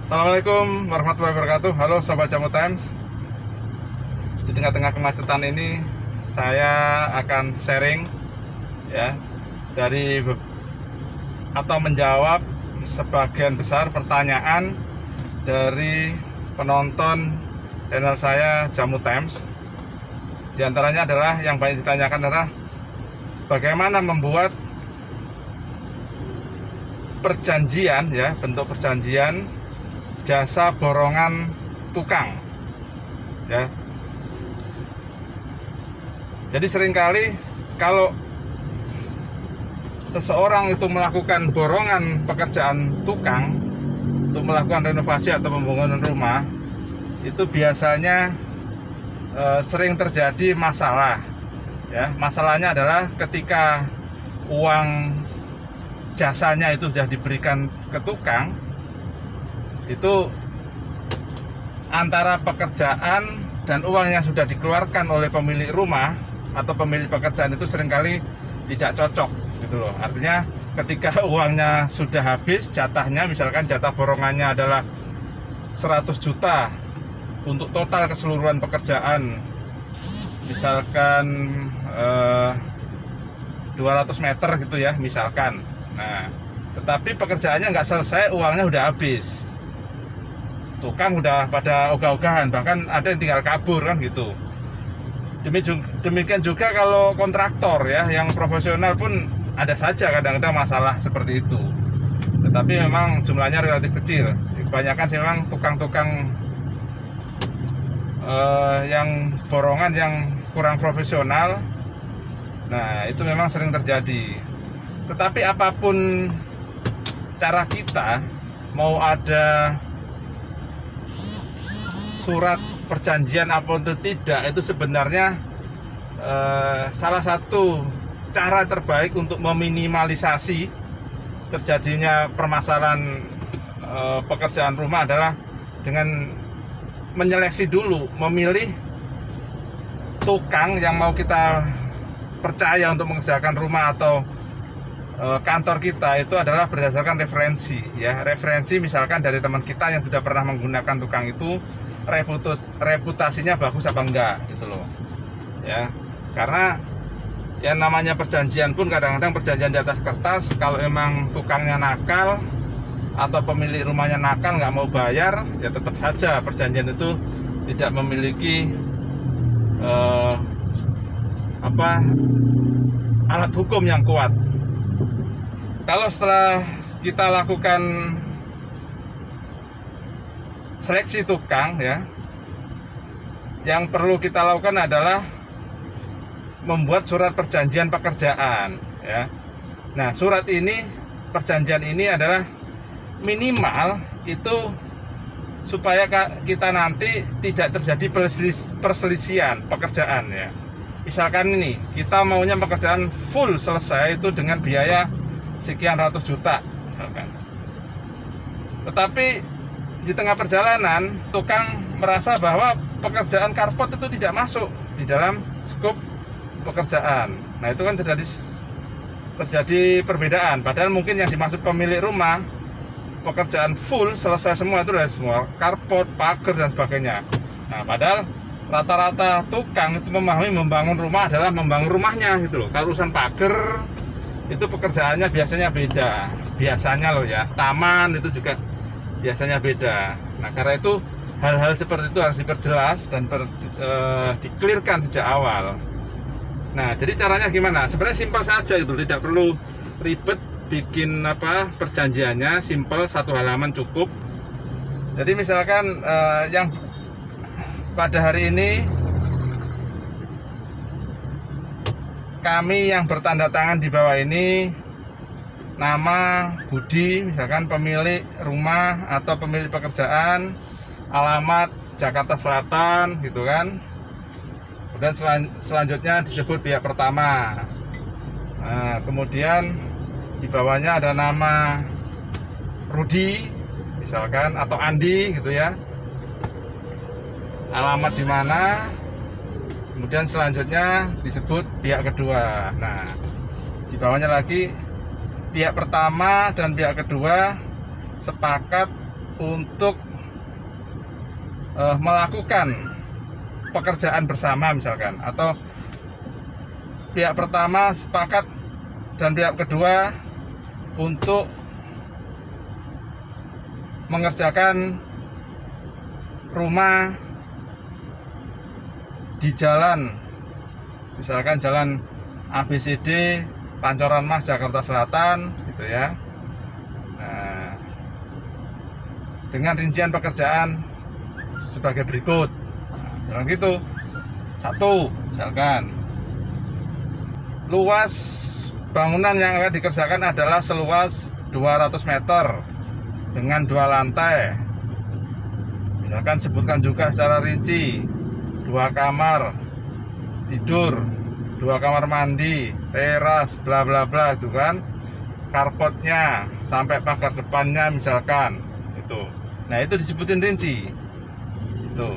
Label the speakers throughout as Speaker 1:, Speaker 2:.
Speaker 1: Assalamualaikum warahmatullahi wabarakatuh. Halo Sobat Jamu Times. Di tengah-tengah kemacetan ini saya akan sharing ya atau menjawab sebagian besar pertanyaan dari penonton channel saya Jamu Times. Di antaranya adalah yang banyak ditanyakan adalah bagaimana membuat perjanjian ya, bentuk perjanjian jasa borongan tukang ya. Jadi seringkali kalau seseorang itu melakukan borongan pekerjaan tukang untuk melakukan renovasi atau pembangunan rumah, itu biasanya sering terjadi masalah ya. Masalahnya adalah ketika uang jasanya itu sudah diberikan ke tukang, itu antara pekerjaan dan uang yang sudah dikeluarkan oleh pemilik rumah atau pemilik pekerjaan itu seringkali tidak cocok gitu loh. Artinya ketika uangnya sudah habis, jatahnya misalkan jatah borongannya adalah 100 juta untuk total keseluruhan pekerjaan, misalkan 200 meter gitu ya misalkan. Nah, tetapi pekerjaannya nggak selesai, uangnya udah habis, tukang udah pada ogah-ogahan, bahkan ada yang tinggal kabur kan gitu. Demikian juga kalau kontraktor ya, yang profesional pun ada saja kadang-kadang masalah seperti itu. Tetapi memang jumlahnya relatif kecil. Kebanyakan sih memang tukang-tukang yang borongan yang kurang profesional. Nah, itu memang sering terjadi. Tetapi apapun cara kita, mau ada surat perjanjian apa itu tidak, itu sebenarnya salah satu cara terbaik untuk meminimalisasi terjadinya permasalahan pekerjaan rumah adalah dengan menyeleksi dulu, memilih tukang yang mau kita percaya untuk mengerjakan rumah atau kantor kita. Itu adalah berdasarkan referensi ya. Referensi misalkan dari teman kita yang sudah pernah menggunakan tukang itu, reputasinya bagus apa enggak gitu loh ya. Karena yang namanya perjanjian pun kadang-kadang perjanjian di atas kertas, kalau emang tukangnya nakal atau pemilik rumahnya nakal nggak mau bayar, ya tetap saja perjanjian itu tidak memiliki alat hukum yang kuat. Kalau setelah kita lakukan seleksi tukang ya, yang perlu kita lakukan adalah membuat surat perjanjian pekerjaan ya. Nah, surat ini, perjanjian ini adalah minimal itu supaya kita nanti tidak terjadi perselisihan pekerjaan ya. Misalkan ini kita maunya pekerjaan full selesai itu dengan biaya sekian ratus juta misalkan. Tetapi di tengah perjalanan tukang merasa bahwa pekerjaan carport itu tidak masuk di dalam skop pekerjaan. Nah, itu kan terjadi perbedaan. Padahal mungkin yang dimaksud pemilik rumah pekerjaan full selesai semua, itu adalah semua carport, pagar dan sebagainya. Nah, padahal rata-rata tukang itu memahami membangun rumah adalah membangun rumahnya gitu loh. Kalau urusan pagar itu pekerjaannya biasanya beda. Biasanya loh ya, taman itu juga biasanya beda. Nah, karena itu hal-hal seperti itu harus diperjelas dan diklirkan sejak awal. Nah, jadi caranya gimana? Sebenarnya simpel saja gitu, tidak perlu ribet bikin perjanjiannya, simpel, satu halaman cukup. Jadi misalkan yang pada hari ini kami yang bertanda tangan di bawah ini, nama Budi, misalkan pemilik rumah atau pemilik pekerjaan, alamat Jakarta Selatan gitu kan. Kemudian selanjutnya disebut pihak pertama. Nah, kemudian di bawahnya ada nama Rudi misalkan atau Andi gitu ya. Alamat di mana? Kemudian selanjutnya disebut pihak kedua. Nah, di bawahnya lagi pihak pertama dan pihak kedua sepakat untuk melakukan pekerjaan bersama misalkan, atau pihak pertama sepakat dan pihak kedua untuk mengerjakan rumah di jalan, misalkan jalan ABCD Pancoran Mas Jakarta Selatan gitu ya. Nah, dengan rincian pekerjaan sebagai berikut. Nah, gitu. Satu, misalkan luas bangunan yang akan dikerjakan adalah seluas 200 meter dengan 2 lantai. Misalkan sebutkan juga secara rinci 2 kamar tidur, 2 kamar mandi, teras, bla bla bla, itu kan, karpotnya sampai pagar depannya misalkan itu. Nah, itu disebutin rinci itu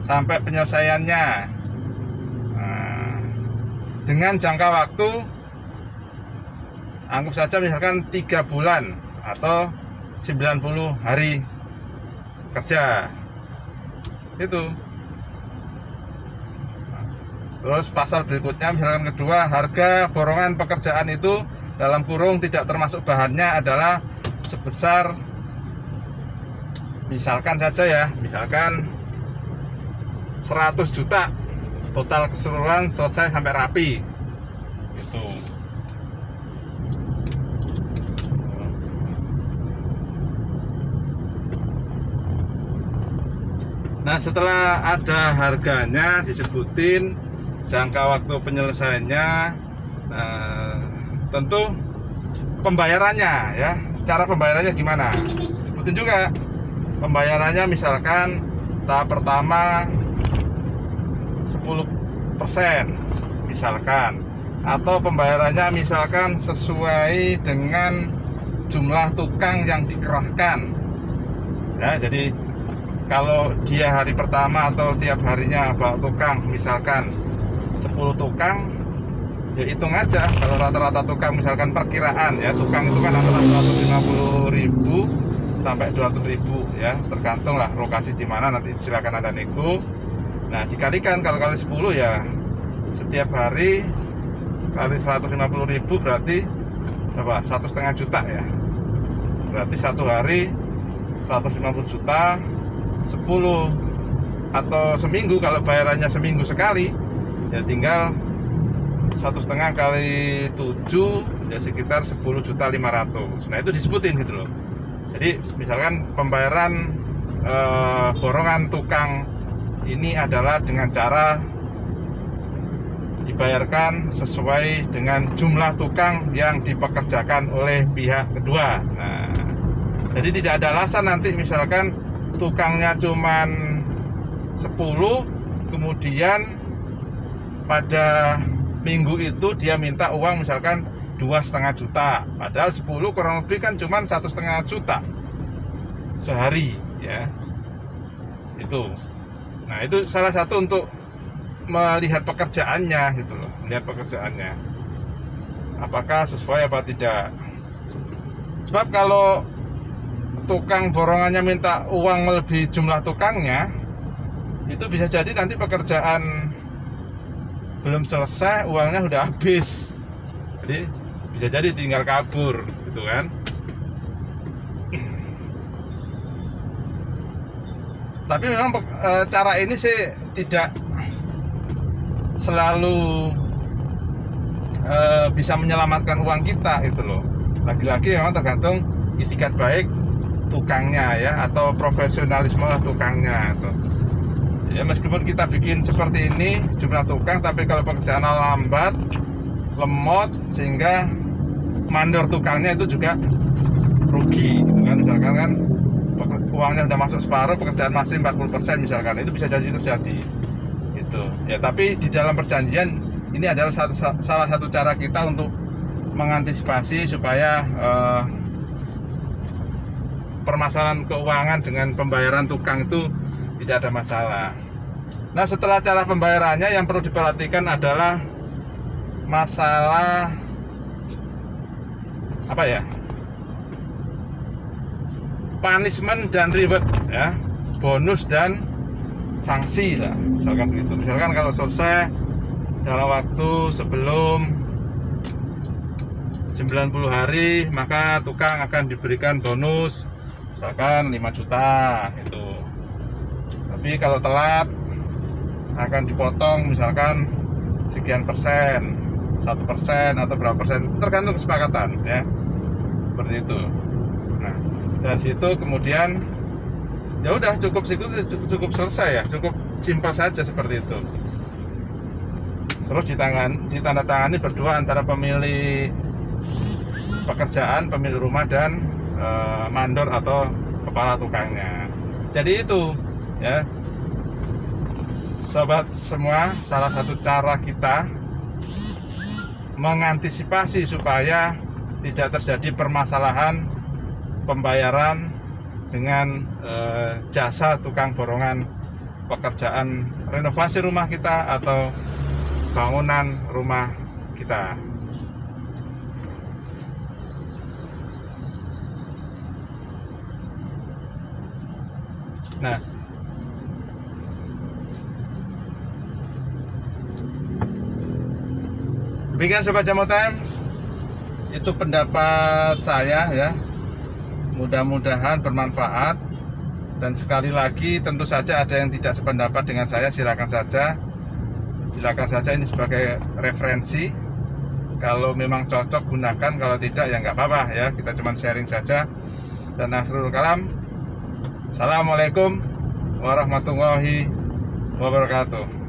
Speaker 1: sampai penyelesaiannya. Nah, dengan jangka waktu anggap saja misalkan 3 bulan atau 90 hari kerja itu. Terus pasal berikutnya misalkan kedua, harga borongan pekerjaan itu dalam kurung tidak termasuk bahannya adalah sebesar, misalkan saja ya, misalkan 100 juta total keseluruhan selesai sampai rapi gitu. Nah, setelah ada harganya disebutin, jangka waktu penyelesaiannya, tentu pembayarannya ya, cara pembayarannya gimana, sebutin juga pembayarannya. Misalkan tahap pertama 10% misalkan, atau pembayarannya misalkan sesuai dengan jumlah tukang yang dikerahkan ya. Jadi kalau dia hari pertama atau tiap harinya bawa tukang misalkan 10 tukang, ya hitung aja. Kalau rata-rata tukang misalkan perkiraan ya, tukang itu kan antara 150.000 sampai 200.000 ya, tergantung lah lokasi di mana, nanti silakan ada nego. Nah, dikalikan kalau kali 10 ya, setiap hari kali 150.000 berarti berapa? 1,5 juta ya. Berarti satu hari 150 juta 10, atau seminggu kalau bayarannya seminggu sekali ya tinggal 1,5 kali 7 ya sekitar 10.500.000. Nah, itu disebutin gitu loh. Jadi misalkan pembayaran borongan tukang ini adalah dengan cara dibayarkan sesuai dengan jumlah tukang yang dipekerjakan oleh pihak kedua. Nah, jadi tidak ada alasan nanti misalkan tukangnya cuman 10, kemudian pada minggu itu dia minta uang misalkan 2,5 juta, padahal 10 kurang lebih kan cuman 1,5 juta sehari ya itu. Nah, itu salah satu untuk melihat pekerjaannya gitu loh, melihat pekerjaannya apakah sesuai apa tidak. Sebab kalau tukang borongannya minta uang melebihi jumlah tukangnya, itu bisa jadi nanti pekerjaan belum selesai uangnya udah habis, jadi bisa jadi tinggal kabur gitu kan. Tapi memang cara ini sih tidak selalu bisa menyelamatkan uang kita gitu loh. Lagi-lagi memang tergantung itikat baik tukangnya ya, atau profesionalisme tukangnya itu. Ya, meskipun kita bikin seperti ini jumlah tukang, tapi kalau pekerjaan lambat, lemot, sehingga mandor tukangnya itu juga rugi gitu kan. Misalkan kan uangnya udah masuk separuh, pekerjaan masih 40% misalkan, itu bisa jadi terjadi gitu ya. Tapi di dalam perjanjian ini adalah salah satu cara kita untuk mengantisipasi supaya permasalahan keuangan dengan pembayaran tukang itu tidak ada masalah. Nah, setelah cara pembayarannya yang perlu diperhatikan adalah masalah apa ya? punishment dan reward ya, bonus dan sanksi lah, misalkan begitu. Misalkan kalau selesai dalam waktu sebelum 90 hari, maka tukang akan diberikan bonus misalkan 5 juta itu. Tapi kalau telat akan dipotong misalkan sekian persen, 1% atau berapa persen, tergantung kesepakatan ya, seperti itu. Nah, dari situ kemudian ya udah cukup selesai ya, cukup simpel saja seperti itu. Terus ditandatangani berdua antara pemilik pekerjaan, pemilik rumah dan mandor atau kepala tukangnya. Jadi itu ya, sobat semua, salah satu cara kita mengantisipasi supaya tidak terjadi permasalahan pembayaran dengan jasa tukang borongan pekerjaan renovasi rumah kita atau bangunan rumah kita. Nah, demikian Sobat Jamo Time, itu pendapat saya ya. Mudah-mudahan bermanfaat. Dan sekali lagi tentu saja ada yang tidak sependapat dengan saya, silakan saja ini sebagai referensi. Kalau memang cocok gunakan, kalau tidak ya nggak apa-apa ya, kita cuma sharing saja. Dan akhirul kalam, assalamualaikum warahmatullahi wabarakatuh.